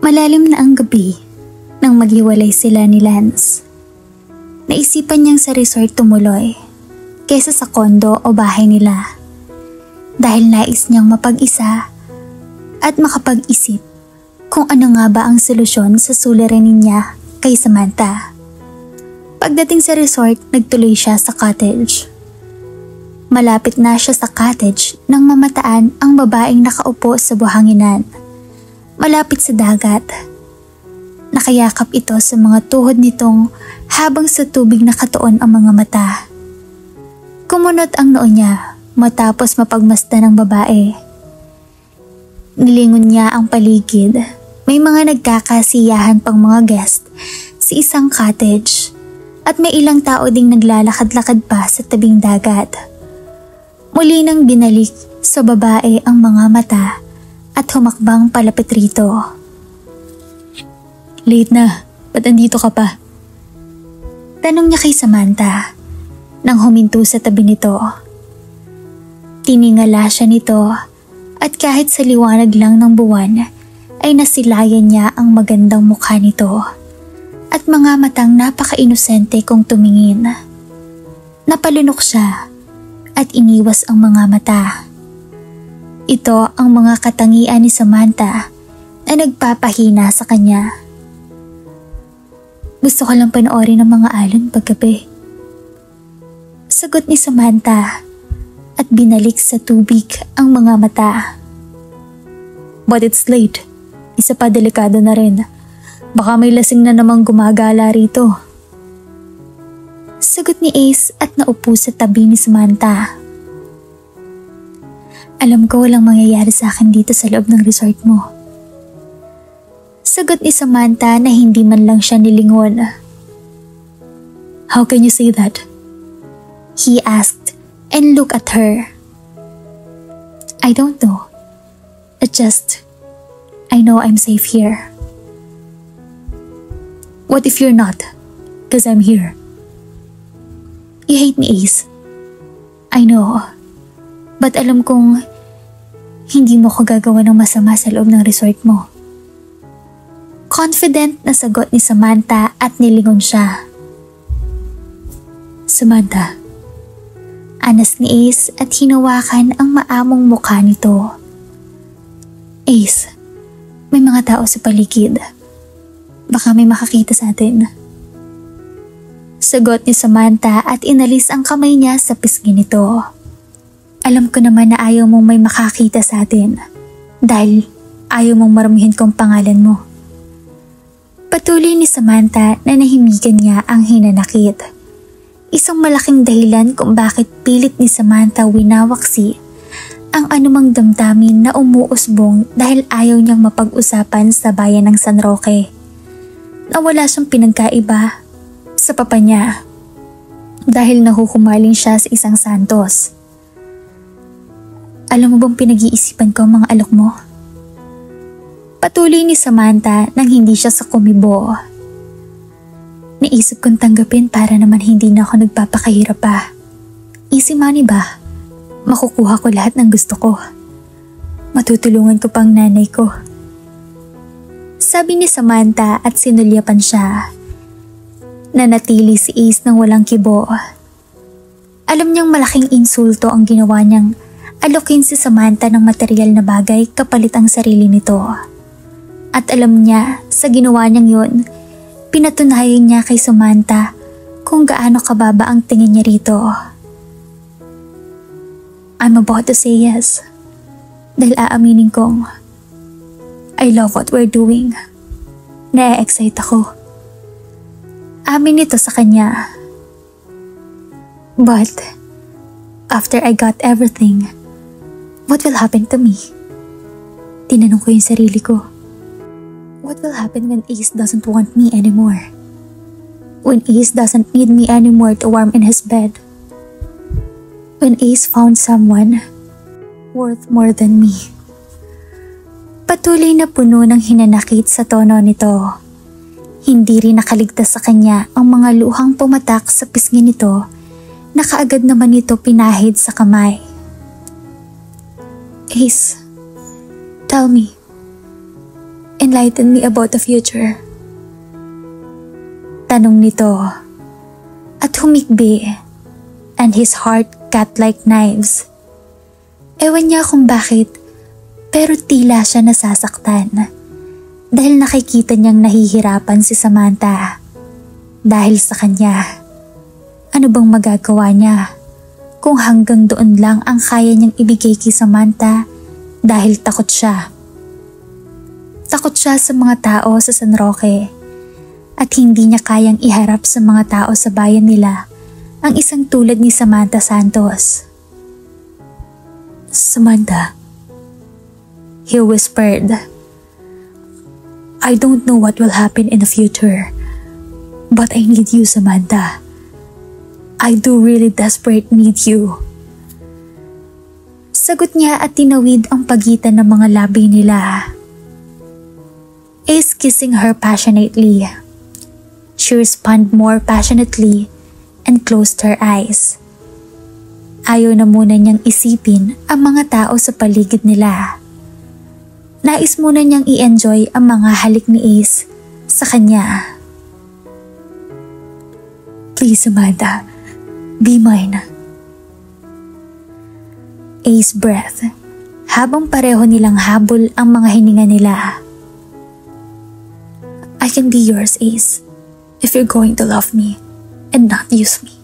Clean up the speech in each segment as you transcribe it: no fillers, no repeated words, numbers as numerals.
Malalim na ang gabi nang maghiwalay sila ni Lance. Naisipan niyang sa resort tumuloy kaysa sa kondo o bahay nila dahil nais niyang mapag-isa at makapag-isip kung ano nga ba ang solusyon sa suliranin niya kay Samantha. Pagdating sa resort, nagtuloy siya sa cottage. Malapit na siya sa cottage nang mamataan ang babaeng nakaupo sa buhanginan. Malapit sa dagat. Nakayakap ito sa mga tuhod nitong habang sa tubig nakatuon ang mga mata. Kumunot ang noo niya matapos mapagmasdan ng babae. Nilingon niya ang paligid. May mga nagkakasiyahan pang mga guest sa isang cottage at may ilang tao ding naglalakad-lakad pa sa tabing dagat. Muli nang binalik sa babae ang mga mata at humakbang palapit rito. Late na, ba't andito ka pa? Tanong niya kay Samantha nang huminto sa tabi nito. Tiningala siya nito at kahit sa liwanag lang ng buwan ay nasilayan niya ang magandang mukha nito at mga matang napaka-inosente kung tumingin. Napalunok siya at iniwas ang mga mata. Ito ang mga katangian ni Samantha na nagpapahina sa kanya. Gusto ko lang panoorin ang mga alon paggabi. Sagot ni Samantha at binalik sa tubig ang mga mata. But it's late. Isa pa delikado na rin. Baka may lasing na namang gumagala rito. Sagot ni Ace at naupo sa tabi ni Samantha. Alam ko walang mangyayari sa akin dito sa loob ng resort mo. Sagot ni Samantha na hindi man lang siya nilingon. How can you say that? He asked and looked at her. I don't know. I know I'm safe here. What if you're not? 'Cause I'm here. You hate me, Ace. I know. But alam kong hindi mo ko gagawa ng masama sa loob ng resort mo. Confident na sagot ni Samantha at nilingon siya. Samantha. Anas ni Ace at hinawakan ang maamong mukha nito. Ace, may mga tao sa paligid. Baka may makakita sa atin. Sagot ni Samantha at inalis ang kamay niya sa pisngi nito. Alam ko naman na ayaw mong may makakita sa atin dahil ayaw mong marumihin kong pangalan mo. Patuloy ni Samantha na nahimigan niya ang hinanakit. Isang malaking dahilan kung bakit pilit ni Samantha winawaksi ang anumang damdamin na umuusbong dahil ayaw niyang mapag-usapan sa bayan ng San Roque. Na wala siyang pinagkaiba sa papa niya dahil nahuhumaling siya sa isang santos. Alam mo bang pinag-iisipan ko ang mga alok mo? Patuloy ni Samantha nang hindi siya sa kumibo. Naisip kong tanggapin para naman hindi na ako nagpapakahirap pa. Easy money ba? Makukuha ko lahat ng gusto ko. Matutulungan ko pang nanay ko. Sabi ni Samantha at sinulyapan siya. Nanatili si Ace nang walang kibo. Alam niyang malaking insulto ang ginawa niyang alokin si Samantha ng material na bagay kapalit ang sarili nito. At alam niya sa ginawa niyang yun, pinatunayan niya kay Samantha kung gaano kababa ang tingin niya rito. I'm about to say yes dahil aaminin kong I love what we're doing. Na-excite ako. Amin ito sa kanya. But after I got everything, what will happen to me? Tinanong ko yung sarili ko. What will happen when Ace doesn't want me anymore? When Ace doesn't need me anymore to warm in his bed? When Ace found someone worth more than me? Patuloy na puno ng hinanakit sa tono nito. Hindi rin nakaligtas sa kanya ang mga luhang pumatak sa pisngi nito na kaagad naman nito pinahid sa kamay. Ace, tell me, enlighten enlighten me about the future? Tanong nito at humikbi, and his heart cut like knives. Ewan niya kung bakit, pero tila siya nasasaktan dahil nakikita niyang nahihirapan si Samantha dahil sa kanya. Ano bang magagawa niya kung hanggang doon lang ang kaya niyang ibigay kay Samantha dahil takot siya. Takot siya sa mga tao sa San Roque at hindi niya kayang iharap sa mga tao sa bayan nila ang isang tulad ni Samantha Santos. Samantha, he whispered. I don't know what will happen in the future, but I need you, Samantha. I do really desperate need you. Sagot niya at tinawid ang pagitan ng mga labi nila. Ace kissing her passionately. She responded more passionately and closed her eyes. Ayaw na muna niyang isipin ang mga tao sa paligid nila. Nais muna niyang i-enjoy ang mga halik ni Ace sa kanya. Please, Samantha, be mine. Ace breath habang pareho nilang habol ang mga hininga nila. I can be yours, Ace, if you're going to love me and not use me.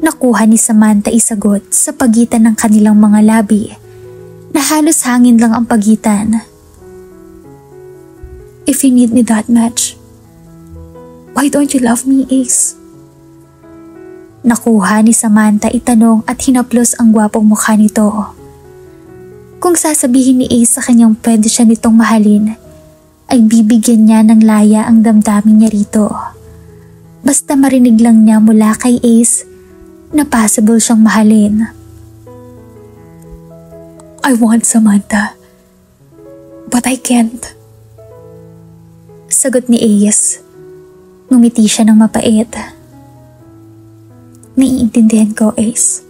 Nakuha ni Samantha isagot sa pagitan ng kanilang mga labi na halos hangin lang ang pagitan. If you need me that much, why don't you love me, Ace? Nakuha ni Samantha itanong at hinaplos ang gwapong mukha nito. Kung sasabihin ni Ace sa kanyang pwede siya nitong mahalin, ay bibigyan niya ng laya ang damdamin niya rito. Basta marinig lang niya mula kay Ace na possible siyang mahalin. I want Samantha, but I can't. Sagot ni Ace. Ngumiti siya ng mapait. Naiintindihan ko, Ace.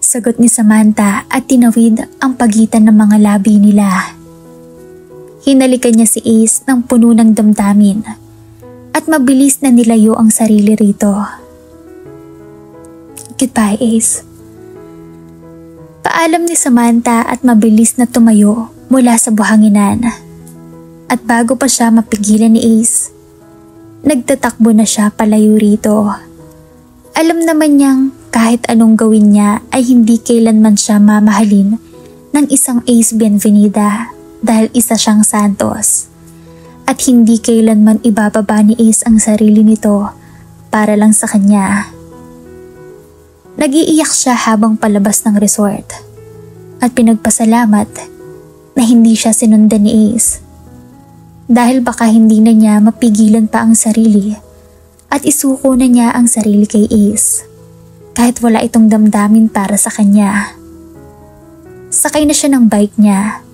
Sagot ni Samantha at tinawid ang pagitan ng mga labi nila. Hinalikan niya si Ace ng puno ng damdamin at mabilis na nilayo ang sarili rito. Goodbye, Ace. Paalam ni Samantha at mabilis na tumayo mula sa buhanginan. At bago pa siya mapigilan ni Ace, nagtatakbo na siya palayo rito. Alam naman niyang kahit anong gawin niya ay hindi kailanman siya mamahalin ng isang Ace Bienvenida dahil isa siyang Santos. At hindi kailanman ibababa ni Ace ang sarili nito para lang sa kanya. Nag-iiyak siya habang palabas ng resort at pinagpasalamat na hindi siya sinundan ni Ace. Dahil baka hindi na niya mapigilan pa ang sarili at isuko na niya ang sarili kay Ace kahit wala itong damdamin para sa kanya. Sakay na siya ng bike niya.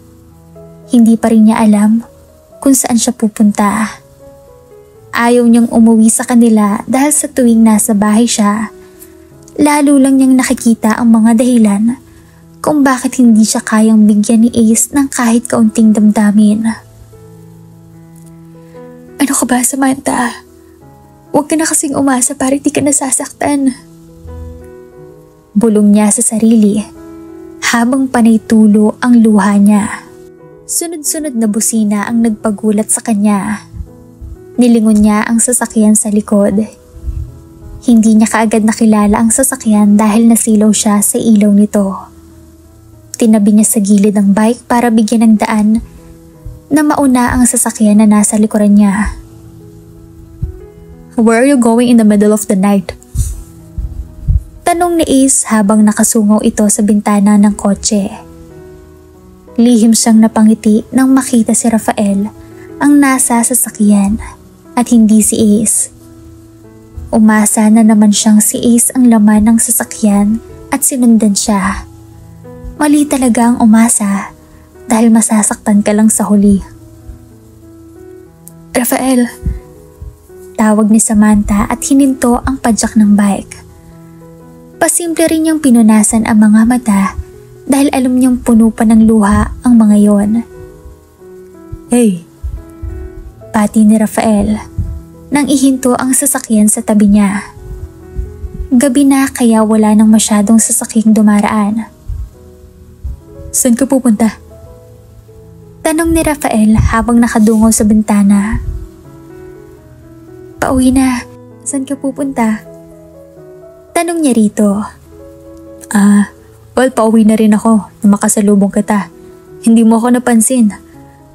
Hindi pa rin niya alam kung saan siya pupunta. Ayaw niyang umuwi sa kanila dahil sa tuwing nasa bahay siya, lalo lang niyang nakikita ang mga dahilan kung bakit hindi siya kayang bigyan ni Ace ng kahit kaunting damdamin. Ano ka ba, Samantha? Huwag ka na kasing umasa para di ka nasasaktan. Bulong niya sa sarili habang panay tulo ang luha niya. Sunod-sunod na busina ang nagpagulat sa kanya. Nilingon niya ang sasakyan sa likod. Hindi niya kaagad nakilala ang sasakyan dahil nasilaw siya sa ilaw nito. Tinabi niya sa gilid ng bike para bigyan ng daan na mauna ang sasakyan na nasa likuran niya. Where are you going in the middle of the night? Tanong ni Ace habang nakasungaw ito sa bintana ng kotse. Lihim siyang napangiti nang makita si Rafael ang nasa sasakyan at hindi si Ace. Umasa na naman siyang si Ace ang laman ng sasakyan at sinundan siya. Mali talaga ang umasa dahil masasaktan ka lang sa huli. Rafael, tawag ni Samantha at hininto ang padyak ng bike. Pasimple rin niyang pinunasan ang mga mata dahil alam niyang puno pa ng luha ang mga yon. Hey. Pati ni Rafael nang ihinto ang sasakyan sa tabi niya. Gabi na kaya wala nang masyadong sasakyang dumaraan. Saan ka pupunta? Tanong ni Rafael habang nakadungaw sa bintana. Pauwi na. Saan ka pupunta? Tanong niya rito. Pauwi na rin ako na makasalubong kita. Hindi mo ako napansin.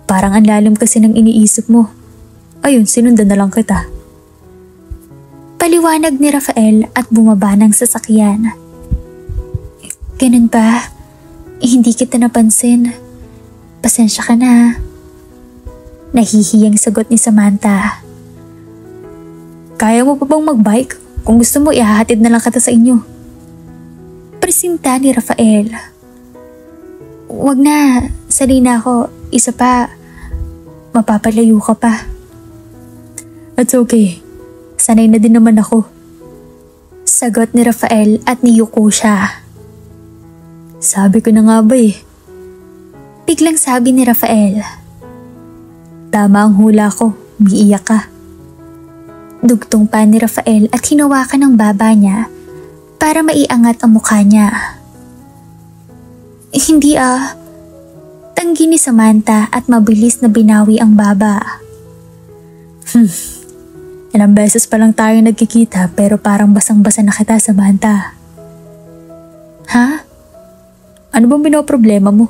Parang ang lalim kasi ng iniisip mo. Ayun, sinundan na lang kita. Paliwanag ni Rafael at bumaba ng sasakyan. Ganun ba? Hindi kita napansin. Pasensya ka na. Nahihiyang sagot ni Samantha. Kaya mo pa bang magbike? Kung gusto mo, ihahatid na lang kita sa inyo. Presinta ni Rafael. Wag na, sanay na ako. Isa pa, mapapalayo ka pa. That's okay. Sanay na din naman ako. Sagot ni Rafael at niyuko siya. Sabi ko na nga ba eh. Biglang sabi ni Rafael. Tama ang hula ko, umiiyak ka. Dugtong pa ni Rafael at hinawakan ng baba niya para maiangat ang mukha niya. Hindi Tanggi ni Samantha at mabilis na binawi ang baba. Ilang beses pa lang tayo nagkikita pero parang basang-basa na kita, Samantha. Ha? Ano bang binoproblema mo?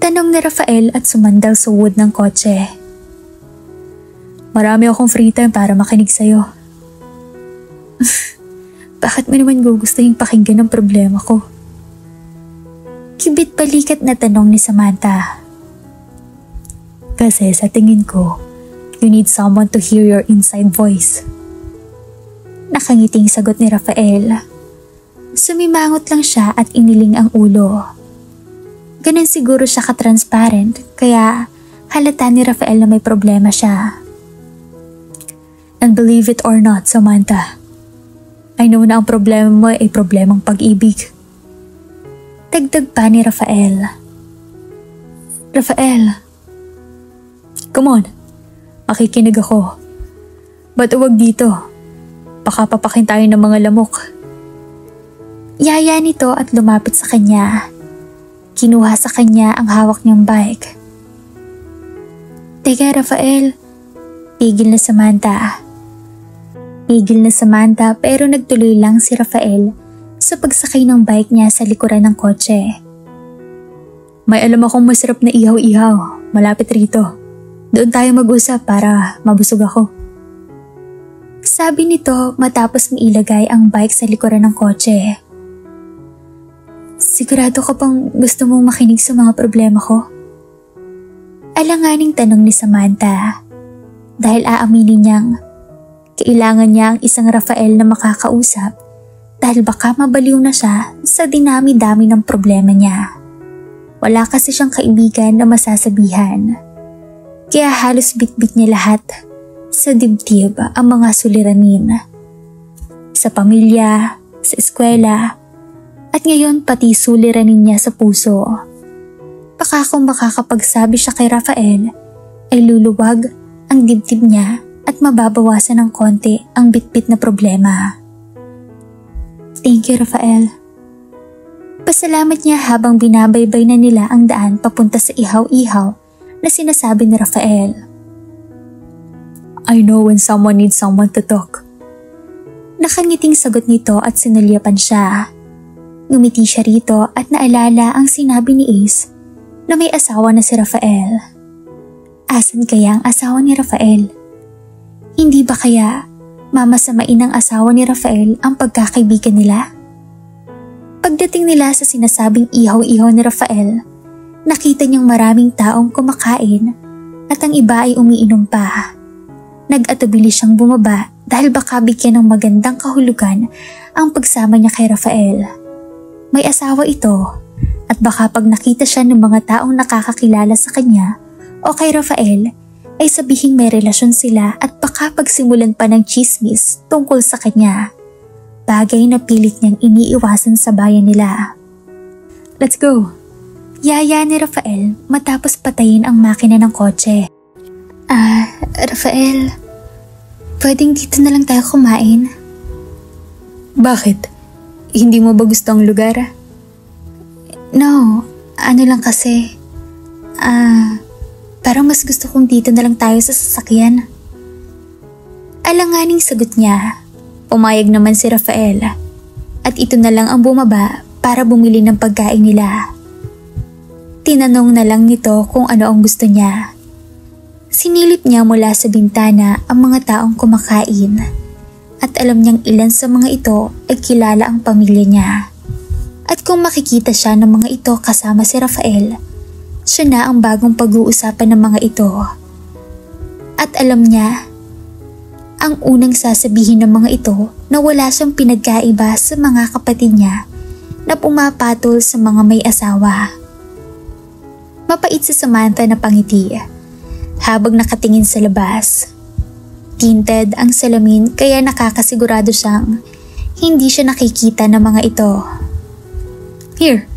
Tanong ni Rafael at sumandal sa wood ng kotse. Marami akong free time para makinig sa'yo. Bakit mo naman gugustuhin pakinggan ang problema ko? Kibit balikat na tanong ni Samantha. Kasi sa tingin ko, you need someone to hear your inside voice. Nakangiting sagot ni Rafael. Sumimangot lang siya at iniling ang ulo. Ganun siguro siya ka-transparent kaya halata ni Rafael na may problema siya. And believe it or not, Samantha, I know na ang problema mo ay problemang pag-ibig. Dagdag pa ni Rafael. Rafael, come on, makikinig ako. Ba't huwag dito? Baka papakin tayo ng mga lamok. Yaya nito at lumapit sa kanya. Kinuha sa kanya ang hawak niyang bike. Teka Rafael, pigil na Samantha. Pigil na Samantha pero nagtuloy lang si Rafael sa pagsakay ng bike niya sa likuran ng kotse. May alam akong masarap na ihaw-ihaw, malapit rito. Doon tayo mag-usap para mabusog ako. Sabi nito matapos mailagay ang bike sa likuran ng kotse. Sigurado ka bang gusto mong makinig sa mga problema ko? Alanganing tanong ni Samantha dahil aaminin niyang kailangan niya ang isang Rafael na makakausap dahil baka mabaliw na siya sa dinami-dami ng problema niya. Wala kasi siyang kaibigan na masasabihan. Kaya halos bitbit niya lahat sa dibdib ang mga suliranin. Sa pamilya, sa eskwela, at ngayon pati suliranin niya sa puso. Baka kung makakapagsabi siya kay Rafael, ay luluwag ang dibdib niya at mababawasan ng konti ang bitbit na problema. Thank you, Rafael. Pasalamat niya habang binabaybay na nila ang daan papunta sa ihaw-ihaw na sinasabi ni Rafael. I know when someone needs someone to talk. Nakangiting sagot nito at sinulyapan siya. Ngumiti siya rito at naalala ang sinabi ni Ace na may asawa na si Rafael. Asan kaya ang asawa ni Rafael? Hindi ba kaya mamasamain ng asawa ni Rafael ang pagkakaibigan nila? Pagdating nila sa sinasabing ihaw-ihaw ni Rafael, nakita niyang maraming taong kumakain at ang iba ay umiinom pa. Nag-atubili siyang bumaba dahil baka bigyan ng magandang kahulugan ang pagsama niya kay Rafael. May asawa ito at baka pag nakita siya ng mga taong nakakakilala sa kanya o kay Rafael ay sabihing may relasyon sila at baka pagsimulan pa ng chismis tungkol sa kanya. Bagay na pilit niyang iniiwasan sa bayan nila. Let's go. Yaya ni Rafael matapos patayin ang makina ng kotse. Rafael, pwedeng dito na lang tayo kumain? Bakit? Hindi mo ba gusto ang lugar? No, ano lang kasi. Parang mas gusto kong dito na lang tayo sa sasakyan. Alanganing sagot niya. Pumayag naman si Rafael. At ito na lang ang bumaba para bumili ng pagkain nila. Tinanong na lang nito kung ano ang gusto niya. Sinilip niya mula sa bintana ang mga taong kumakain at alam niyang ilan sa mga ito ay kilala ang pamilya niya. At kung makikita siya ng mga ito kasama si Rafael, siya na ang bagong pag-uusapan ng mga ito. At alam niya, ang unang sasabihin ng mga ito na wala siyang pinagkaiba sa mga kapatid niya na pumapatol sa mga may asawa. Mapait si Samantha na pangiti habang nakatingin sa labas. Tinted ang salamin kaya nakakasigurado siyang hindi siya nakikita ng mga ito. Here.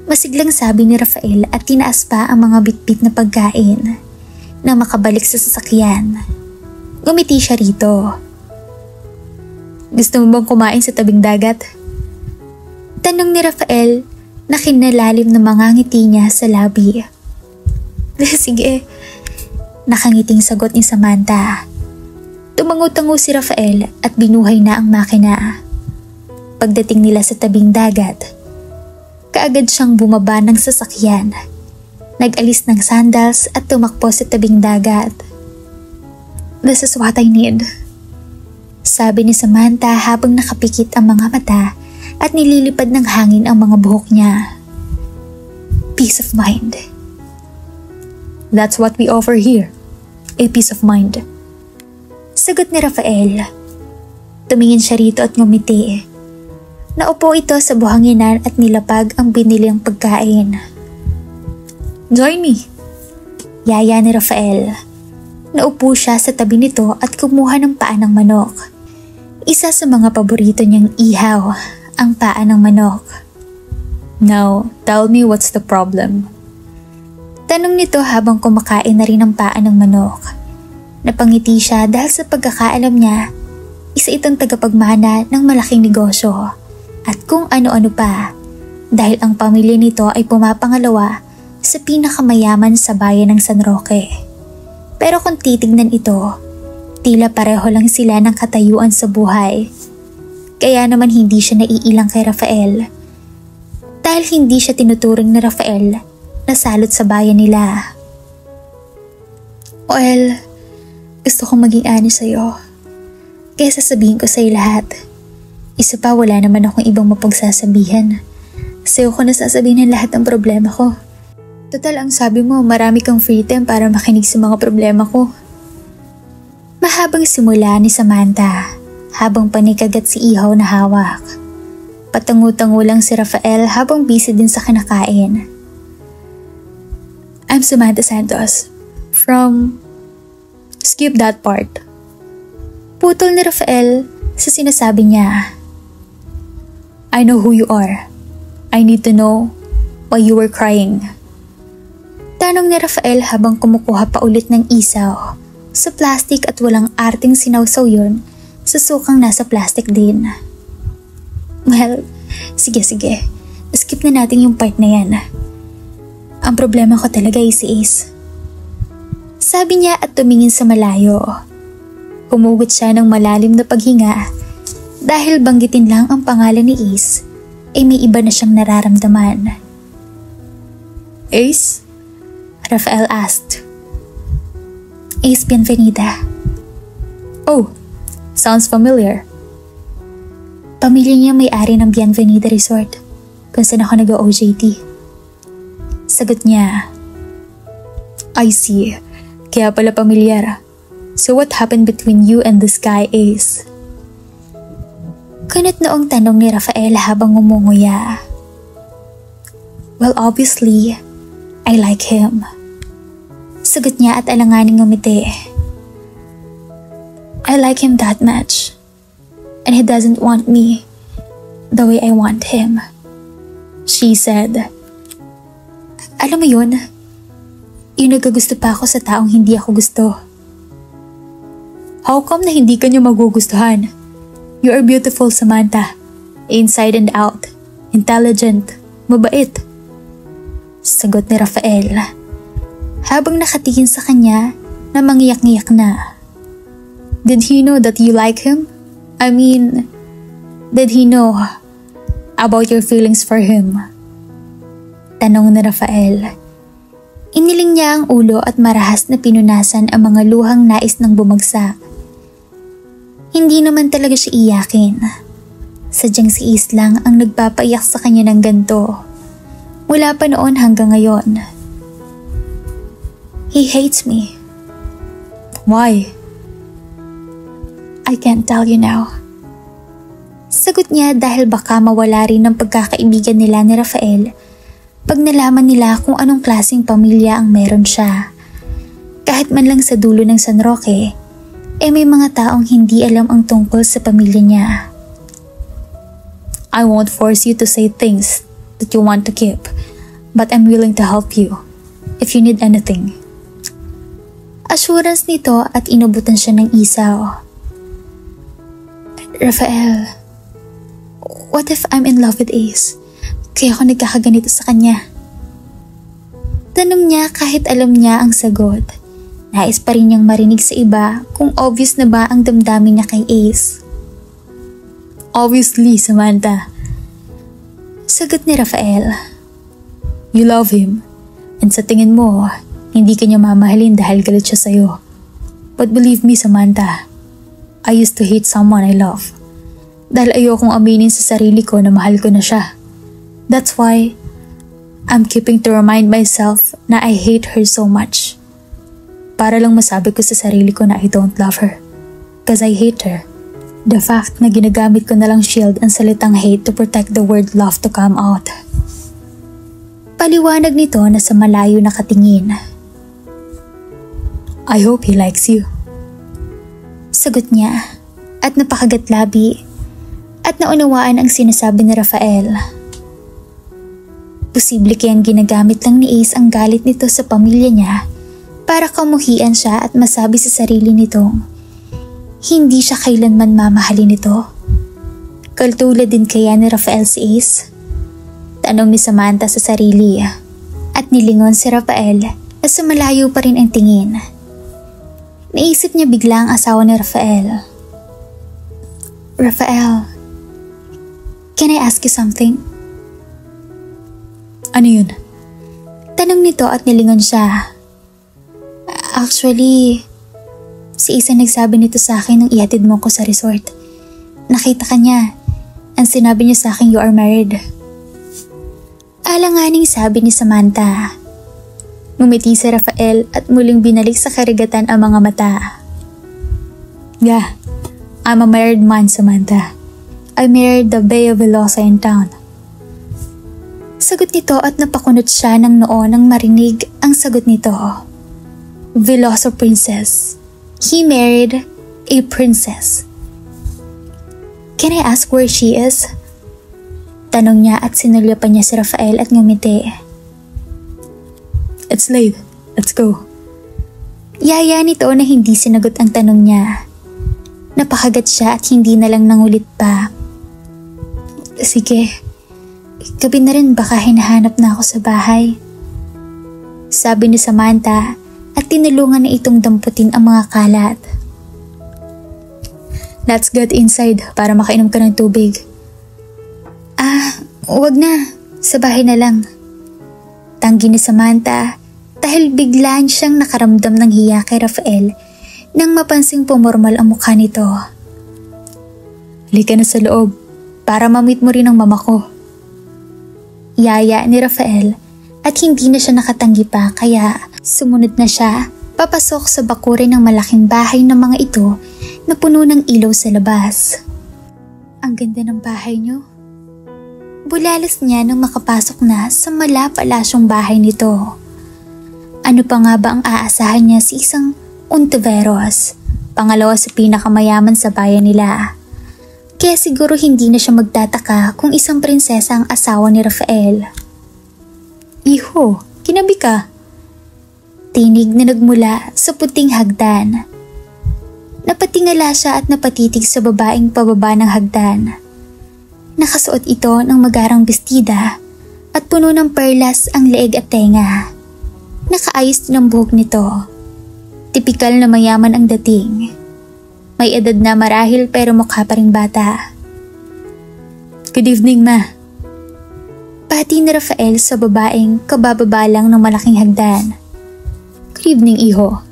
Masiglang sabi ni Rafael at tinaas pa ang mga bitbit na pagkain na makabalik sa sasakyan. Ngumiti siya rito. Gusto mo bang kumain sa tabing dagat? Tanong ni Rafael na kinalalim ng mga ngiti niya sa labi. Sige, nakangiting sagot ni Samantha. Tumango-tango si Rafael at binuhay na ang makina. Pagdating nila sa tabing dagat, kaagad siyang bumaba ng sasakyan. Nag-alis ng sandals at tumakbo sa tabing dagat. This is what I need. Sabi ni Samantha habang nakapikit ang mga mata at nililipad ng hangin ang mga buhok niya. Peace of mind. That's what we offer here. A peace of mind. Sagot ni Rafael. Tumingin siya rito at ngumiti. Naupo ito sa buhanginan at nilapag ang biniling pagkain. Join me. Yaya ni Rafael. Naupo siya sa tabi nito at kumuha ng paa ng manok. Isa sa mga paborito niyang ihaw, ang paa ng manok. Now, tell me what's the problem? Tanong nito habang kumakain na rin ang paa ng manok. Napangiti siya dahil sa pagkakaalam niya, isa itong tagapagmana ng malaking negosyo at kung ano-ano pa dahil ang pamilya nito ay pumapangalawa sa pinakamayaman sa bayan ng San Roque. Pero kung titignan ito, tila pareho lang sila ng katayuan sa buhay. Kaya naman hindi siya naiilang kay Rafael dahil hindi siya tinuturing na Rafael na salot sa bayan nila. Well, gusto kong maging honest sa'yo. Kaya sasabihin ko sa'yo lahat. Isa pa, wala naman akong ibang mapagsasabihan. Sa'yo ko nasasabihin ng lahat ng problema ko. Total, ang sabi mo, marami kang free time para makinig sa mga problema ko. Mahabang simula ni Samantha habang panikagat si Ihaw na hawak. Patangu-tangu lang si Rafael habang busy din sa kinakain. I'm Samantha Santos. From... Skip that part. Putol ni Rafael sa sinasabi niya. I know who you are. I need to know why you were crying. Tanong ni Rafael habang kumukuha pa ulit ng isaw sa plastic at walang arting sinawsaw yun sa sukang nasa plastic din. Well, sige. Skip na natin yung part na yan. Ang problema ko talaga ay si Ace. Sabi niya at tumingin sa malayo. Humugot siya ng malalim na paghinga dahil banggitin lang ang pangalan ni Ace ay may iba na siyang nararamdaman. Ace? Rafael asked. Ace Bienvenida. Oh, sounds familiar. Pamilya niya may-ari ng Bienvenida Resort kung saan ako nag-OJT. Sagot niya. I see. Kaya pala pamilyar. So what happened between you and this guy, Ace? Kunot noong tanong ni Rafael habang ngumunguya. Well, obviously, I like him. Sagot niya at alanganing ngumiti. I like him that much. And he doesn't want me the way I want him. She said. Alam mo yun, yung nagkagusto pa ako sa taong hindi ako gusto. How come na hindi ka niya magugustuhan? You are beautiful, Samantha. Inside and out. Intelligent. Mabait. Sagot ni Rafael. Habang nakatingin sa kanya na mangiyak-ngiyak na. Did he know that you like him? I mean, did he know about your feelings for him? Tanong ni Rafael. Iniling niya ang ulo at marahas na pinunasan ang mga luhang nais ng bumagsak. Hindi naman talaga siya iyakin. Sadyang si Ace lang ang nagpapaiyak sa kanya ng ganito. Mula pa noon hanggang ngayon. He hates me. Why? I can't tell you now. Sagot niya dahil baka mawala rin ng pagkakaibigan nila ni Rafael pag nalaman nila kung anong klaseng pamilya ang meron siya. Kahit man lang sa dulo ng San Roque, may mga taong hindi alam ang tungkol sa pamilya niya. I won't force you to say things that you want to keep, but I'm willing to help you if you need anything. Assurance nito at inubutan siya ng isaw. Rafael, what if I'm in love with Ace? Kaya ako nagkakaganito sa kanya. Tanong niya kahit alam niya ang sagot. Nais pa rin niyang marinig sa iba kung obvious na ba ang damdamin niya kay Ace. Obviously, Samantha. Sagot ni Rafael. You love him, and sa tingin mo, hindi ka niya mamahalin dahil galit siya sa'yo. But believe me, Samantha, I used to hate someone I love. Dahil ayokong aminin sa sarili ko na mahal ko na siya. That's why I'm keeping to remind myself na I hate her so much. Para lang masabi ko sa sarili ko na I don't love her. Cause I hate her. The fact na ginagamit ko na lang shield ang salitang hate to protect the word love to come out. Paliwanag nito na sa malayo nakatingin. I hope he likes you. Sagot niya at napakagatlabi at naunawaan ang sinasabi ni Rafael. Posible kayang ginagamit lang ni Ace ang galit nito sa pamilya niya para kamuhian siya at masabi sa sarili nitong hindi siya kailanman mamahalin nito. Kaltulad din kaya ni Rafael si Ace? Tanong ni Samantha sa sarili at nilingon si Rafael na sa malayo pa rin ang tingin. Naisip niya bigla ang asawa ni Rafael. Rafael, can I ask you something? Ano yun? Tanong nito at nilingon siya. Actually, si Isa nagsabi nito sa akin nung ihatid mo ko sa resort. Nakita ka niya. Ang sinabi niya sa akin, you are married. Alanganing sabi ni Samantha. Ngumiti si Rafael at muling binalik sa karigatan ang mga mata. Yeah, I'm a married man, Samantha. I married the Bay of Velosa in town. Sagot nito at napakunot siya ng noo nang marinig ang sagot nito. Veloso princess. He married a princess. Can I ask where she is? Tanong niya at sinulyapan niya si Rafael at ngumiti. It's late. Let's go. Yaya nito na hindi sinagot ang tanong niya. Napakagat siya at hindi na lang nangulit pa. Sige. Gabi na rin baka hinahanap na ako sa bahay. Sabi ni Samantha at tinulungan na itong damputin ang mga kalat. Let's get inside para makainom ka ng tubig. Wag na. Sa bahay na lang. Tanggi ni Samantha dahil biglaan siyang nakaramdam ng hiya kay Rafael nang mapansing pumormal ang mukha nito. Halika na sa loob para ma-meet mo rin ang mama ko. Yaya ni Rafael at hindi na siya nakatanggi pa kaya sumunod na siya papasok sa bakuran ng malaking bahay ng mga ito na puno ng ilaw sa labas. Ang ganda ng bahay niyo. Bulalas niya nang makapasok na sa malapalasyong bahay nito. Ano pa nga ba ang aasahan niya sa isang Ontiveros, pangalawa sa pinakamayaman sa bayan nila. Kaya siguro hindi na siya magtataka kung isang prinsesa ang asawa ni Rafael. Iho, Kinabi ka. Tinig na nagmula sa puting hagdan. Napatingala siya at napatitig sa babaeng pababa ng hagdan. Nakasuot ito ng magarang bestida at puno ng perlas ang leeg at tenga. Nakaayos din ang buhok nito. Tipikal na mayaman ang dating. May edad na marahil pero mukha pa ring bata. Good evening, ma. Pati ni Rafael sa babaeng kabababa lang ng malaking hagdan. Good evening, iho.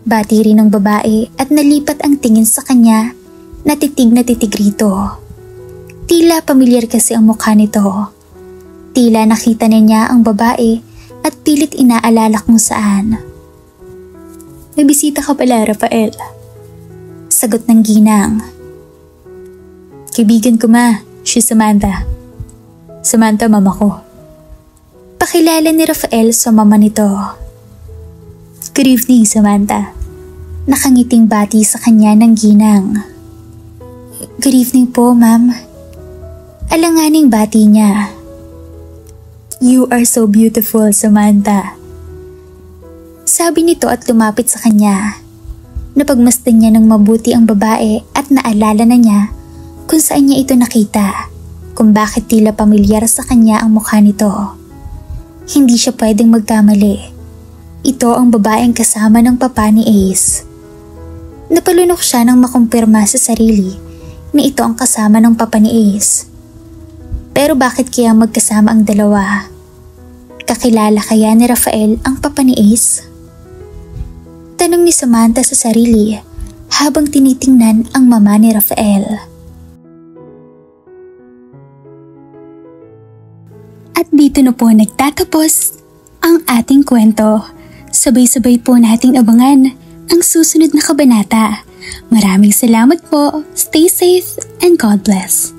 Bati rin ng babae at nalipat ang tingin sa kanya na titig rito. Tila pamilyar kasi ang mukha nito. Tila nakita na niya ang babae at pilit inaalala kung saan. May bisita ka pala, Rafael. Sagot ng ginang. Kaibigan ko, ma. She's Samantha. Samantha, mama ko. Pakilala ni Rafael sa mama nito. Good evening, Samantha. Nakangiting bati sa kanya ng ginang. Good evening po, ma'am. Alanganing bati niya. You are so beautiful, Samantha. Sabi nito at lumapit sa kanya. Napagmasdan niya ng mabuti ang babae at naalala na niya kung saan niya ito nakita, kung bakit tila pamilyar sa kanya ang mukha nito. Hindi siya pwedeng magkamali. Ito ang babaeng kasama ng papa ni Ace. Napalunok siya nang makumpirma sa sarili na ito ang kasama ng papa ni Ace. Pero bakit kaya magkasama ang dalawa? Kakilala kaya ni Rafael ang papa ni Ace? Tanong ni Samantha sa sarili habang tinitingnan ang mama ni Rafael. At dito na po nagtatapos ang ating kwento. Sabay-sabay po nating abangan ang susunod na kabanata. Maraming salamat po. Stay safe and God bless.